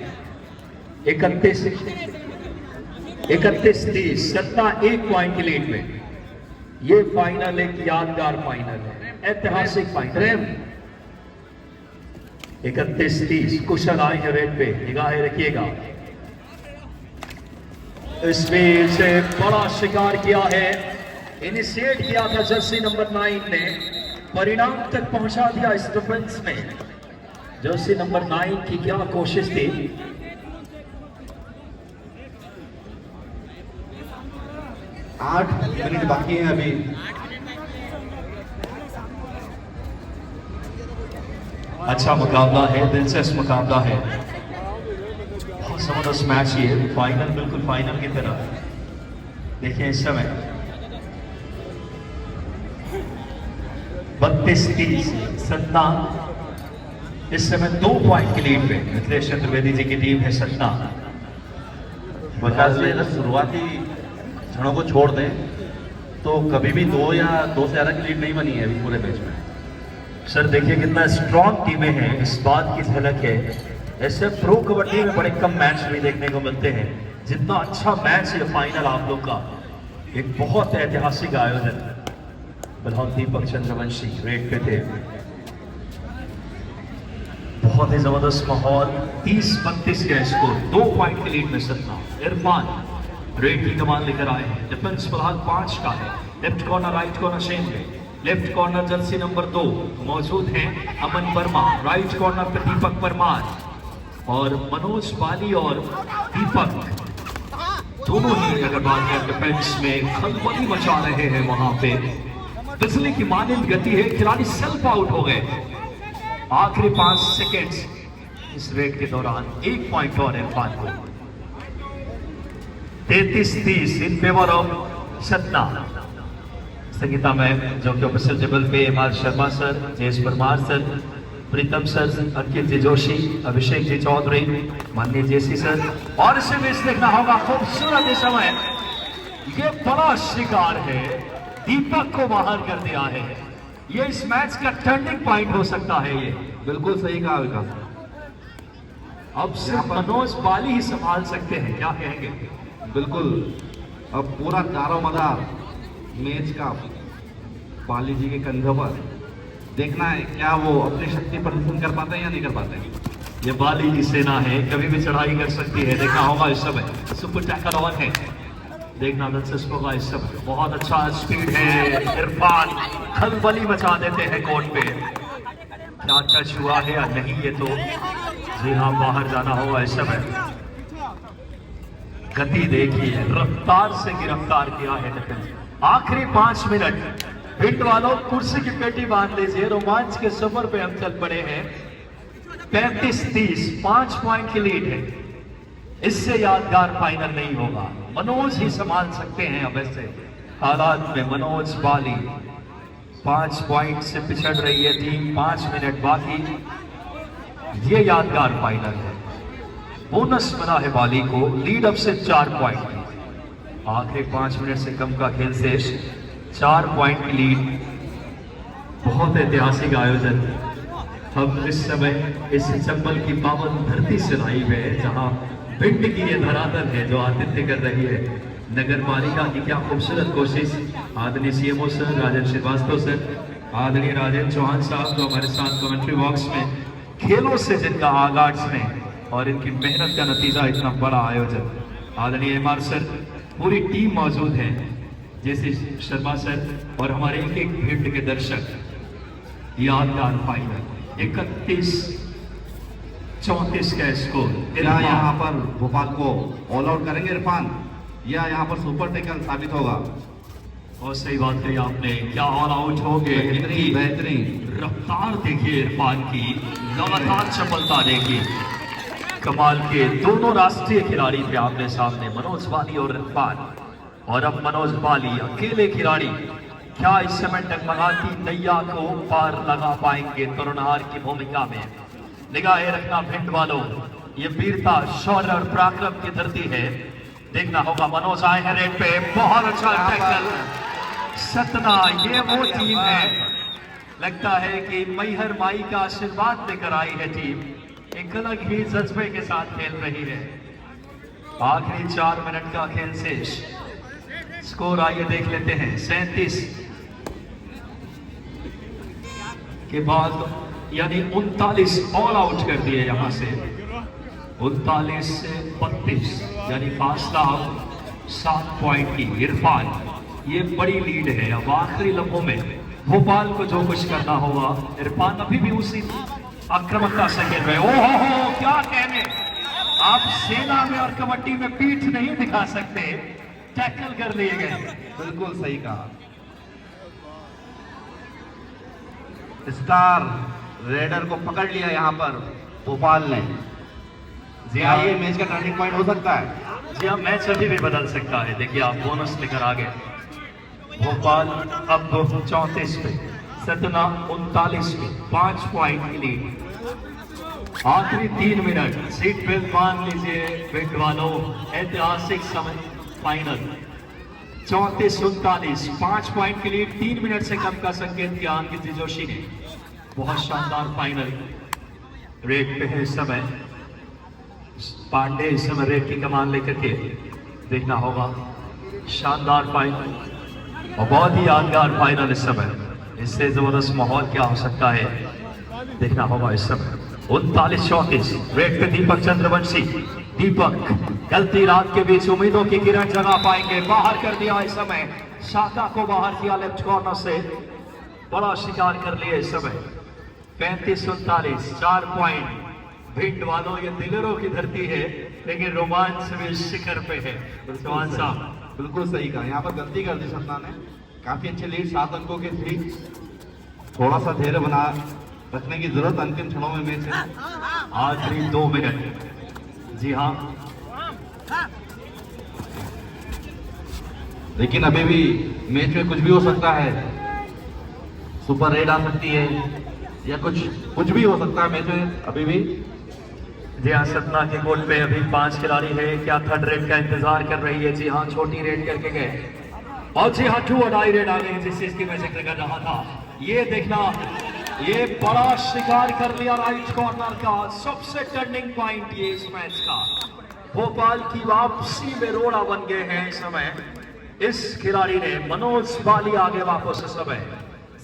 31-30 सत्ता 1 पॉइंट की लीड में। ये फाइनल एक यादगार फाइनल है, ऐतिहासिक फाइनल। 31-30 कुशल आए हैं रेड पे, निगाहें रखिएगा। इस बीच से बड़ा शिकार किया है, इनिशिएट किया था जर्सी नंबर 9 ने, परिणाम तक पहुंचा दिया इस डिफेंस में। जर्सी नंबर 9 की क्या कोशिश थी। आठ मिनट बाकी है अभी। अच्छा मुकाबला है, दिलचस्प मुकाबला है, बहुत जबरदस्त मैच ये फाइनल, बिल्कुल फाइनल की तरह। देखिए इस समय 32-30 सतना इस समय 2 पॉइंट की लीड पे। मिथिलेश चतुर्वेदी जी की टीम है सतना। विकास जी अगर शुरुआती क्षणों को छोड़ दें तो कभी भी 2 या 2 से ज्यादा की लीड नहीं बनी है अभी पूरे मैच में। सर देखिए कितना स्ट्रॉन्ग टीमें हैं, इस बात की झलक है। ऐसे प्रो कबड्डी में बड़े कम मैच भी देखने को मिलते हैं। जितना अच्छा मैच है फाइनल आप लोग का, एक बहुत ऐतिहासिक आयोजन। फिलहाल दीपक चंद्रवंशी रेड पे थे। बहुत ही जबरदस्त माहौल। 30-32 का स्कोर, 2 पॉइंट की लीड में सतना। इरफान रेड की कमान लेकर आए हैं। डिफेंस फिलहाल 5 का है। Left corner, right corner Shane पे। लेफ्ट कॉर्नर जर्सी नंबर 2 मौजूद हैं अमन वर्मा। राइट कॉर्नर पे दीपक परमार और मनोज बाली और दीपक दोनों ही अगर बात करें डिफेंस में खलबली मचा रहे हैं। वहां पे बिजली की मानंद गति है, खिलाड़ी सेल्फ आउट हो गए। आखिरी 5 सेकेंड्स इस रेड के दौरान 1 पॉइंट और इरफान को। 33-30 in favour of Satna. Sangeeta ma'am जो कि ऑफिशियल टेबल पे MR. Sharma sir, JS. Parmar sir, Pritam sir, Ankit ji Joshi, Abhishek ji Chaudhary, माननीय जेसी सर। और इसे भी देखना होगा खूबसूरत इस समय ये बड़ा शिकार है। दीपक को बाहर कर दिया है। ये इस मैच का टर्निंग पॉइंट हो सकता है। ये बिल्कुल सही कहा विकास। अब सिर्फ मनोज बाली ही संभाल सकते हैं, क्या कहेंगे? बिल्कुल, अब पूरा दारोमदार मैच का बाली जी के कंधों पर देखना है, क्या वो अपनी शक्ति प्रदर्शन कर पाते हैं या नहीं कर पाते हैं। ये बाली की सेना है, कभी भी चढ़ाई कर सकती है। देखना होगा इस समय सुपर टैकल ऑन है, देखना दिलचस्प होगा इस समय। बहुत अच्छा स्पीड है, इरफान खलबली मचा देते हैं कोर्ट पे। क्या टच हुआ है या नहीं ये तो जी हाँ बाहर जाना होगा इस समय। गति देखिए, रफ्तार से गिरफ्तार किया है नितिन। आखिरी 5 मिनट, भिंड वालों कुर्सी की पेटी बांध लीजिए, रोमांच के सफर पे हम चल पड़े हैं। 35-30 5 पॉइंट की लीड है, इससे यादगार फाइनल नहीं होगा। मनोज ही संभाल सकते हैं अब ऐसे हालात में। मनोज बाली 5 पॉइंट से पिछड़ रही है टीम, 5 मिनट बाकी, ये यादगार फाइनल है। बोनस मिला है बाली को, लीड अब से 4 पॉइंट। आखिरी 5 मिनट से कम का खेल शेष, 4 पॉइंट की लीड। बहुत ऐतिहासिक आयोजन हम इस समय इस चंबल की पावन धरती से लाइव है, जहां भिंड की ये धरातल है जो आतिथ्य कर रही है नगर पालिका की। क्या खूबसूरत कोशिश आदरणीय CMO sir Rajendra Srivastava sir, आदरणीय राजेंद्र चौहान साहब जो हमारे साथ कमेंट्री बॉक्स में खेलों से जिनका आगाज ने और इनकी मेहनत का नतीजा इतना बड़ा आयोजन। आदरणीय एमआर सर, पूरी टीम मौजूद है, जैसे शर्मा सर और हमारे एक एक भिंड के दर्शक। यादगार फाइनल 31-34 का स्कोर। क्या यहाँ पर भोपाल को ऑल आउट करेंगे इरफान, या यहाँ पर सुपर टैकल साबित होगा? और सही बात कही आपने, क्या ऑल आउट हो गए? इतनी बेहतरीन रफ्तार देखिए इरफान की, लगातार चपलता देखिए। कमाल के दोनों राष्ट्रीय खिलाड़ी थे आमने सामने, मनोज बाली और इरफान। और अब मनोज बाली अकेले खिलाड़ी, क्या इस समय डगमगाती नैया को पार लगा पाएंगे तरुणहार की भूमिका में? निगाहें रखना भिंड वालों, ये वीरता शौर्य और पराक्रम की धरती है। देखना होगा, मनोज आए हैं रेड पे, बहुत अच्छा टैकल। सतना ये वो टीम है, लगता है कि मैहर माई का आशीर्वाद लेकर आई है टीम, एक अलग ही जज्बे के साथ खेल रही है। आखिरी 4 मिनट का खेल शेष, स्कोर आइए देख लेते हैं। 37 के बाद यानी 39 ऑल आउट कर दिए यहां से। 39 से 32 यानी फासला 7 पॉइंट की। इरफान, ये बड़ी लीड है। अब आखिरी लम्हों में भोपाल को जो कुछ करना होगा, इरफान अभी भी उसी आक्रामकता से खेल रहे। ओहो, क्या कहने, आप सेना में और कबड्डी में पीठ नहीं दिखा सकते, टैकल कर लिए गए। बिल्कुल सही कहा। स्टार रेडर को पकड़ लिया यहाँ पर भोपाल ने। जी हाँ, ये मैच का टर्निंग पॉइंट हो सकता है। जी हाँ, मैच अभी भी बदल सकता है। देखिए आप बोनस लेकर आ गए। भोपाल अब 34 पे, सतना 39 पे, 5 पॉइंट की लीड। आखिरी 3 मिनट, सीट बेल्ट बांध लीजिए भिंड वालों, ऐतिहासिक समय फाइनल। 34-39, 5 पॉइंट की लीड, 3 मिनट से कम का संकेत किया अंकित जोशी ने। बहुत शानदार फाइनल रेड पे है इस समय। पांडे इस समय रेड की कमान लेकर के, देखना होगा शानदार फाइनल और बहुत ही यादगार फाइनल इस समय। इससे जबरदस्त माहौल क्या हो सकता है, देखना होगा इस समय। 39-34 रेड पे दीपक चंद्रवंशी। दीपक गलती रात के बीच उम्मीदों की किरण जगा पाएंगे, बाहर कर दिया इस समय। शाखा को बाहर किया लेफ्ट कॉर्नर से, बड़ा शिकार कर लिया इस समय। 35-39, 4 पॉइंट। भिंड वालों, ये दिलेरों की धरती है, लेकिन रोमांच भी शिखर पे है। चौहान साहब, बिल्कुल सही कहा, यहाँ पर गलती कर दी सतना ने। काफी अच्छी लीड 7 अंकों की थी, थोड़ा सा धैर्य बना रखने की जरूरत अंतिम क्षणों में मैच है। आखिरी 2 मिनट। जी हाँ, लेकिन अभी भी मैच में कुछ भी हो सकता है। सुपर रेड आ सकती है या कुछ भी हो सकता है मैच में अभी भी। जी हाँ, सतना के कोर्ट पे अभी 5 खिलाड़ी है। क्या थर्ड रेड का इंतजार कर रही है? जी हाँ, छोटी रेड करके गए। और जी हाँ, 2 अडाई रेड आ गई जिस चीज की मैं जिक्र कर रहा था। ये देखना, ये बड़ा शिकार कर लिया राइट कॉर्नर का, सबसे टर्निंग पॉइंट ये इस मैच का। भोपाल की वापसी में रोड़ा बन गए हैं इस समय इस खिलाड़ी ने। मनोज बाली आगे वापस इस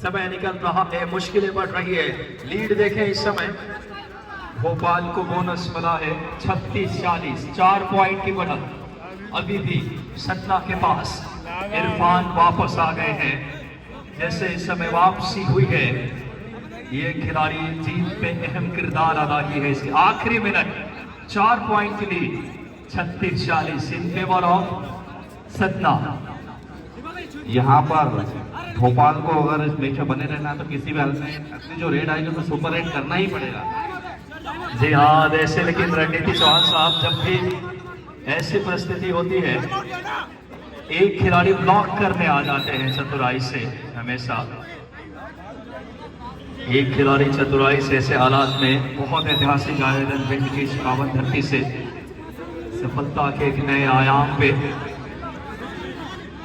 समय निकल रहा है, मुश्किलें बढ़ रही है। लीड देखें इस समय, भोपाल को बोनस मिला है 36-40, 4 पॉइंट की बढ़त अभी भी सतना के पास। इरफान वापस आ गए हैं, जैसे इस समय वापसी हुई है। ये खिलाड़ी जीत में अहम किरदार अदा की है। इसके आखिरी मिनट 4 पॉइंट की lead, 36-40 in favour of Satna. यहाँ पर भोपाल को अगर इस मैच में बने रहना है तो किसी भी हाल में अपनी जो रेड आएगी तो सुपर रेड करना ही पड़ेगा। जी हाँ, वैसे लेकिन रणनीति चौहान साहब, जब भी ऐसी परिस्थिति होती है एक खिलाड़ी ब्लॉक करने आ जाते हैं चतुराई से। हमेशा एक खिलाड़ी चतुराई से ऐसे हालात में बहुत ऐतिहासिक आयोजन विंड की इस पावन धरती से सफलता के एक नए आयाम पे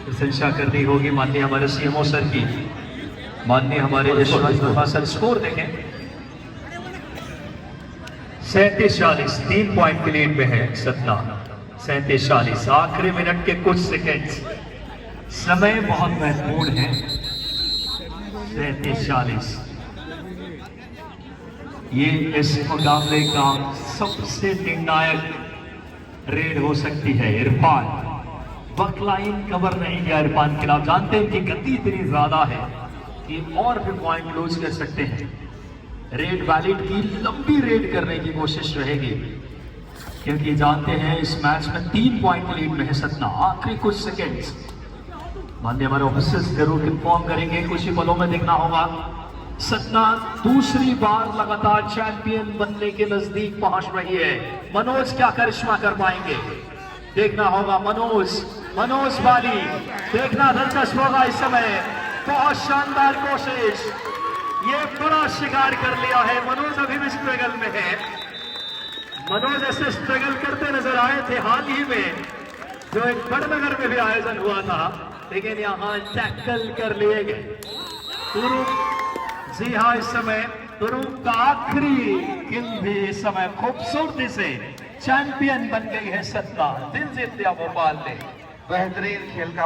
प्रशंसा करनी होगी माननीय हमारे सीएमओ सर की, माननीय हमारे यशवंत वर्मा सर। स्कोर देखें 37-40, 3 पॉइंट की लीड में है सतना। 37-40, आखिरी मिनट के कुछ सेकंड्स, समय बहुत महत्वपूर्ण है। 37-40 ये इस मुकाबले का सबसे निर्णायक रेड हो सकती है। इरफान बकलाइन कवर नहीं किया इरफान के खिलाफ। जानते हैं कि गति इतनी ज्यादा है कि और भी पॉइंट लूज कर सकते हैं। रेड वैलिड की लंबी रेड करने की कोशिश रहेगी, क्योंकि जानते हैं इस मैच में 3 पॉइंट लीड में है सतना। आखिरी कुछ सेकेंड्स माननीय हमारे ऑफिसर्स जरूर इन्फॉर्म करेंगे, कुछ ही पलों में देखना होगा। सतना दूसरी बार लगातार चैंपियन बनने के नजदीक पहुंच रही है। मनोज क्या करिश्मा कर पाएंगे, देखना होगा। मनोज बाली, देखना दिलचस्प होगा इस समय। बहुत शानदार कोशिश, ये बड़ा शिकार कर लिया है। मनोज अभी भी स्ट्रगल में है। मनोज ऐसे स्ट्रगल करते नजर आए थे हाल ही में, जो एक बड़नगर में भी आयोजन हुआ था, लेकिन यहाँ टैकल कर लिए गए। जी हाँ, इस समय तुरुप का आखिरी किल भी इस समय खूबसूरती से चैंपियन बन गई है सतना। दिल जीत लिया भोपाल ने। बेहतरीन खेल का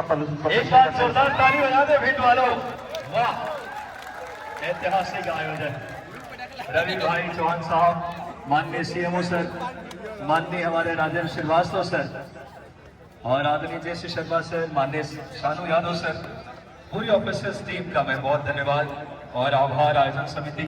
एक बार जोरदार ताली बजा दे भीड़ वालों। वाह, ऐतिहासिक आयोजन। रवि भाई चौहान साहब, माननीय सीएमओ सर, माननीय हमारे राजेंद्र श्रीवास्तव सर और आदरणीय जयश्री शर्मा सर, माननीय शानू यादव सर, पूरी ऑफिसर्स टीम का मैं बहुत धन्यवाद और आभार आयोजन समिति